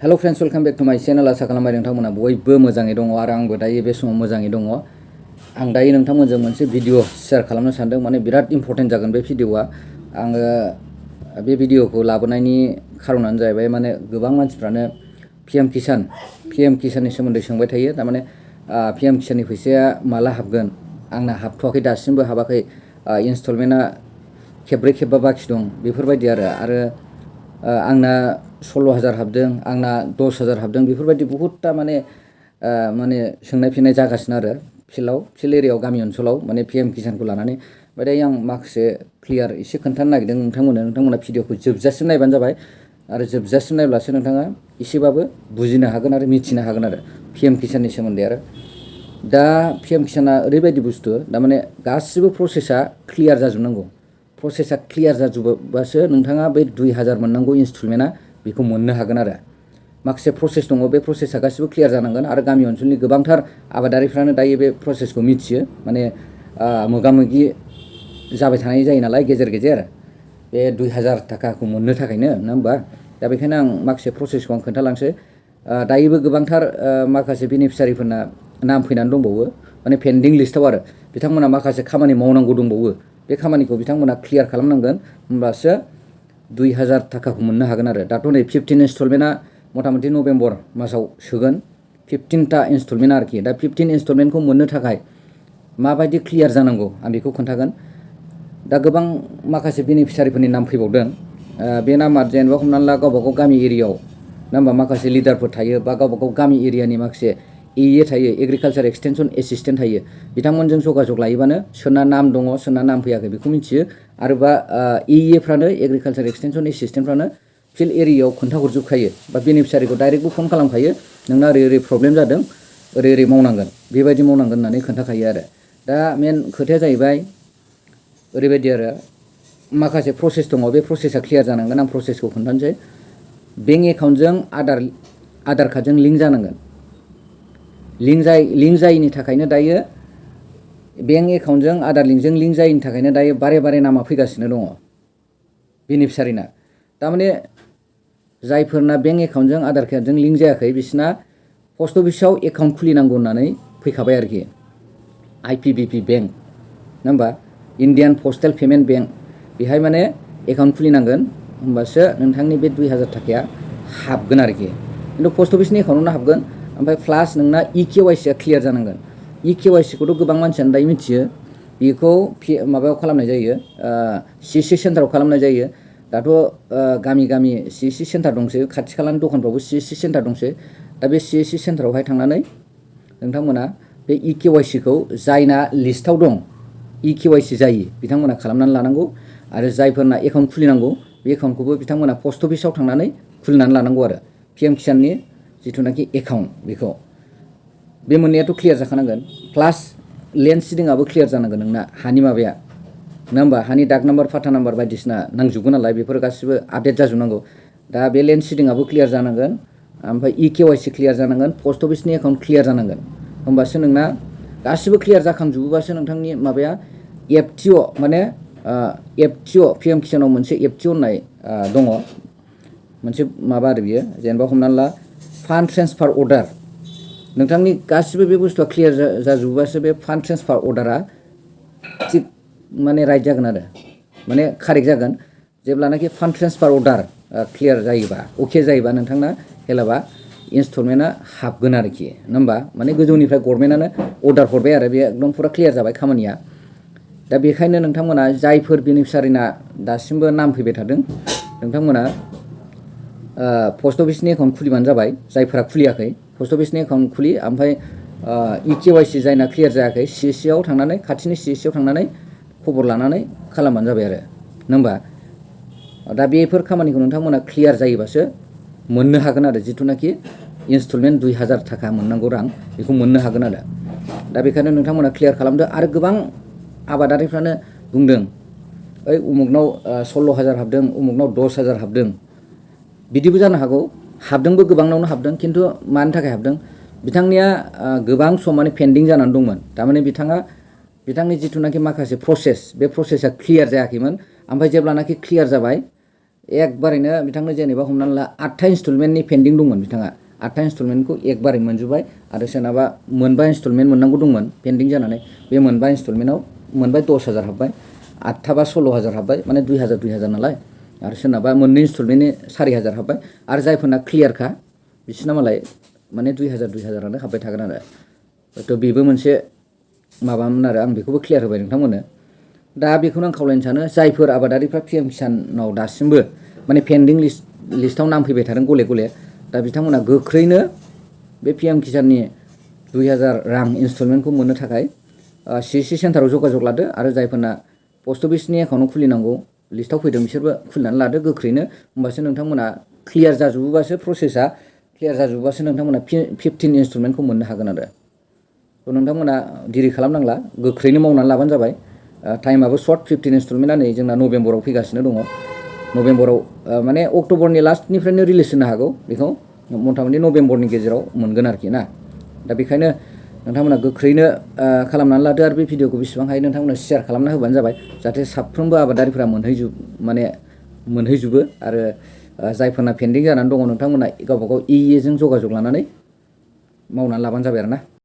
hello friends welcome back to my channel आसा खालामबाय नोंथांमोना बयबो मोजाङै दङ आरो आंबो दायो बे समाव मोजाङै दङ आं दायो नोंथांमोनजों मोनसे भिडिअ शेयार खालामनो सानदों माने बिराद इम्पोर्टेन्ट जागोन बे भिडिअआ आङो बे भिडिअखौ लाबोनायनि खारनानो जाहैबाय माने गोबां मानसिफ्रानो पीएम किसाननि सोमोन्दै सोंबाय थायो तारमाने पीएम किसाननि फैसाया माला हाबगोन आंना हाबथ'वाखै दासिमबो हाबाखै इनस्टलमेन्टआ खेब्रै खेबबा बाखि दं बेफोरबायदि आरो आंना 16,000 हाबदों आंना 10,000 हाबदों बेफोरबायदि बहुतटा माने सोंनाय फिननाय जागासिनो आरो फिल्ड एरियायाव गामि ओनसोलाव माने पीएम किसानखौ लानानै ओमफ्राय दायो आं माखासे क्लियार एसे खोन्थानो नागिरदों नोंथांमोना भिडिअखौ जोबजासिम नायबानो जाबाय आरो जोबजासिम नायब्लासो नोंथाङा एसेबाबो बुजिनो हागोन आरो मिथिनो हागोन आरो पीएम किसाननि सोमोन्दै आरो दा पीएम किसाना ओरैबायदि बुस्थु दामाने गासिबो प्रसेसा क्लियार जाजोबनांगौ प्रसेसा क्लियार जाजोबबासो नोंथाङा बे 2,000 मोननांगौ इनस्टलमेन्टआ बेखौ मोननो हागोन आरो माखासे प्रसेस दङ बे प्रसेसा गासिबो क्लियार जानांगोन आरो गामि ओनसोलनि गोबांथार आबादारिफ्रानो दायो बे प्रसेसखौ मिथियो माने मोगा मोगि जाबाय थानाय जायो नालाय गेजेर गेजेर बे 2,000 थाखाखौ मोननो थाखायनो नङा होमबा दा बेखायनो आं माखासे प्रसेसखौ आं खोन्थालांसै दायोबो गोबांथार माखासे बेनिफिसारिफोरना नाम फैनानै दंबावो माने पेन्डिं लिस्टआव आरो बिथांमोना माखासे खामानि मावनांगौ दंबावो बे खामानिखौ बिथांमोना क्लियार खालामनांगोन होमब्लासो 2,000 थाखाखौ मोननो हागोन आरो दाथ' नै 15 इनस्टलमेन्टआ मथा-मथि नभेम्बर मासाव सोगोन 15टा इनस्टलमेन्ट आरोखि दा 15 इनस्टलमेन्टखौ मोननो थाखाय माबायदि क्लियार जानांगौ आं बेखौ खोन्थागोन दा गोबां माखासे बेनिफिसारिफोरनि नाम फैबावदों बे नामा जेनेबा हमनानै ला गावबागाव गामि एरियायाव नङा होमबा माखासे लिडारफोर थायो बा गावबागाव गामि एरियानि माखासे एए थायो एग्रिकालचार एक्सटेनसन एसिस्टेन्ट थायो बिथांमोनजों जगाजग लायोबानो सोरना नाम दङ सोरना नाम फैयाखै बेखौ मिथियो आरो बा एएफ्रानो एग्रिकालचार एक्सटेनसन एसिस्टेन्टफ्रानो फिल्ड एरियायाव खोन्थाहरजोबखायो बा बेनिफिसारिखौ डाइरेक्टबो फन खालामखायो नोंना ओरै प्रब्लेम जादों ओरै मावनांगोन बेबायदि मावनांगोन होननानै खोन्थाखायो आरो दा मेन खोथाया जाहैबाय ओरैबायदि आरो माखासे प्रसेस दङ बे प्रसेसा क्लियार जानांगोन आं प्रसेसखौ खोन्थानोसै बेंक एकाउन्टजों आधार कार्डजों लिंक जानांगोन लिंक जायैनि थाखायनो दायो बेंक एकाउन्टजों आधार लिंकजों लिंक जायैनि थाखायनो दायो बारे बारे नामा फैगासिनो दङ बेनिफिसारिना तारमाने जायफोरना बेंक एकाउन्टजों आधार कार्डजों लिंक जायाखै बिसिना पस्ट अफिसाव एकाउन्ट खुलिनांगौ होननानै फैखाबाय आरोखि आईपीबीपी बेंक नङा होमबा इण्डियान पस्टेल पेमेन्ट बेंक बेहाय माने एकाउन्ट खुलिनांगोन होमबासो नोंथांनि बे 2,000 थाखाया हाबगोन आरोखि खिन्थु पस्ट अफिसनि एकाउन्टआवनो हाबगोन ओमफ्राय प्लास नोंना इकेवाइसिया क्लियार जानांगोन इकेवाइसिखौथ' गोबां मानसियानो दायो मिथियो बेखौ माबायाव खालामनाय जायो सीएससी सेन्टाराव खालामनाय जायो दाथ' गामि गामि सीएससी सेन्टार दंसै खाथि खालानि दखानफ्रावबो सीएससी सेन्टार दंसै दा बे सीएससी सेन्टारावहाय थांनानै नोंथांमोना बे इकेवाइसिखौ जायना लिस्टआव दं इकेवाइसि जायो बिथांमोना खालामनानै लानांगौ आरो जायफोरना एकाउन्ट खुलिनांगौ बे एकाउन्टखौबो बिथांमोना पस्ट अफिसाव थांनानै खुलिनानै लानांगौ आरो पीएम किसाननि जिथुनाखि एकाउन्ट बेखौ बे मोननैयाथ' क्लियार जाखानांगोन प्लास लेन्ड सिडिंआबो क्लियार जानांगोन नोंना हानि माबाया नङा होमबा हानि डाक नाम्बार फाटा नाम्बार बायदिसिना नांजोबगोन नालाय बेफोर गासिबो आपडेट जाजोबनांगौ दा बे लेन्ड सिडिंआबो क्लियार जानांगोन ओमफ्राय इकेवाइसि क्लियार जानांगोन पस्ट अफिसनि एकाउन्ट क्लियार जानांगोन होमबासो नोंना गासिबो क्लियार जाखांजोबोबासो नोंथांनि माबाया एफटिअ माने एफटिअ पीएम किसानाव मोनसे एफटिअ होननाय दङ मोनसे माबा आरो बियो जेनेबा हमनानै ला फान्ड ट्रेन्सफार अर्डार नोंथांनि गासिबो बे बुस्थुआ क्लियार जाजोबोबासो बे फान्ड ट्रेन्सफार अर्डारा थिग माने राइट जागोन आरो माने कारेक्ट जागोन जेब्लानाखि फान्ड ट्रेन्सफार अर्डार क्लियार जायोबा अके जायोबा नोंथांना हेलाबा इनस्टलमेन्टआ हाबगोन आरोखि नङा होमबा माने गोजौनिफ्राय गभर्नमेन्टआनो अर्डार हरबाय आरो बे एकदम फुरा क्लियार जाबाय खामानिया दा बेखायनो नोंथांमोना जायफोर बेनिफिसारिना दासिमबो नाम फैबाय थादों नोंथांमोना पस्ट अफिसनि एकाउन्ट खुलिबानो जाबाय जायफोरा खुलियाखै पस्ट अफिसनि एकाउन्ट खुलि ओमफ्राय इकेवाइसि जायना क्लियार जायाखै सीएससीआव थांनानै खाथिनि सीएससीआव थांनानै खबर लानानै खालामबानो जाबाय आरो नङा होमबा दा बेफोर खामानिखौ नोंथांमोना क्लियार जायोबासो मोननो हागोन आरो जिथुनाखि इनस्टलमेन्ट 2,000 थाखा मोननांगौ रां बेखौ मोननो हागोन आरो दा बेखायनो नोंथांमोना क्लियार खालामदो आरो गोबां आबादारिफ्रानो बुंदों ओइ उमुगनाव 16,000 हाबदों उमुगनाव 10,000 हाबदों बिदिबो जानो हागौ हाबदोंबो गोबांनावनो हाबदों खिन्थु मानि थाखाय हाबदों बिथांनिया गोबां सम माने पेन्डिं जानानै दंमोन थारमाने बिथांनि जिथुनाखि माखासे प्रसेस बे प्रसेसा क्लियार जायाखैमोन ओमफ्राय जेब्लानाखि क्लियार जाबाय एकबारैनो बिथांनो जेनेबा हमनानै ला 8था इनस्टलमेन्टनि पेन्डिं दंमोन बिथाङा 8था इनस्टलमेन्टखौ एकबारै मोनजोब्बाय आरो सोरनाबा मोनबा इनस्टलमेन्ट मोननांगौ दंमोन पेन्डिं जानानै बे मोनबा इनस्टलमेन्टआव मोनबाय 10,000 हाबबाय 8था बा 16,000 हाबबाय माने 2,000 नालाय आरो सोरनाबा मोननै इनस्टलमेन्टनि 4,000 हाबबाय आरो जायफोरना क्लियारखा बिसोरना मालाय माने 2,000 हाबबाय थागोन आरो हयथ' बेबो मोनसे माबामोन आरो आं बेखौबो क्लियार होबाय नोंथांमोननो दा बेखौनो आं खावलायनो सानो जायफोर आबादारिफ्रा पिएम किसानाव दासिमबो माने पेन्डिं लिस्टआव नाम फैबाय थादों गले गले दा बिथांमोना गोख्रैनो बे पिएम किसाननि 2,000 रां इनस्टलमेन्टखौ मोननो थाखाय CSC सेन्टाराव जगाजग लादो आरो जायफोरना पस्ट अफिसनि एकाउन्टाव खुलिनांगौ लिस्टआव फैदों बिसोरबो खुलिनानै लादो गोख्रैनो होमबासो नोंथांमोना क्लियार जाजोबोबासो प्रसेसा क्लियार जाजोबोबासो नोंथांमोना 15 इनस्टलमेन्टखौ मोननो हागोन आरो थ' नोंथांमोना दिरि खालामनांला गोख्रैनो मावनानै लाबानो जाबाय टाइमाबो सर्ट 15 इनस्टलमेन्टआ नै जोंना नभेम्बराव फैगासिनो दङ नभेम्बराव माने अक्ट'बरनि लास्टनिफ्रायनो रिलिज होनो हागौ बेखौ मथा मथि नभेम्बरनि गेजेराव मोनगोन आरोखि ना दा बेखायनो नोंथांमोना गोख्रैनो खालामनानै लादो आरो बे भिडिअखौ बेसेबां हायो नोंथांमोना शेयार खालामना होबानो जाबाय जाहाथे साफ्रोमबो आबादारिफोरा मोनहैजोबो आरो जायफोरना पेन्डिं जानानै दङ नोंथांमोना गावबा गाव जों जगाजग लानानै मावनानै लाबानो जाबाय आरो ना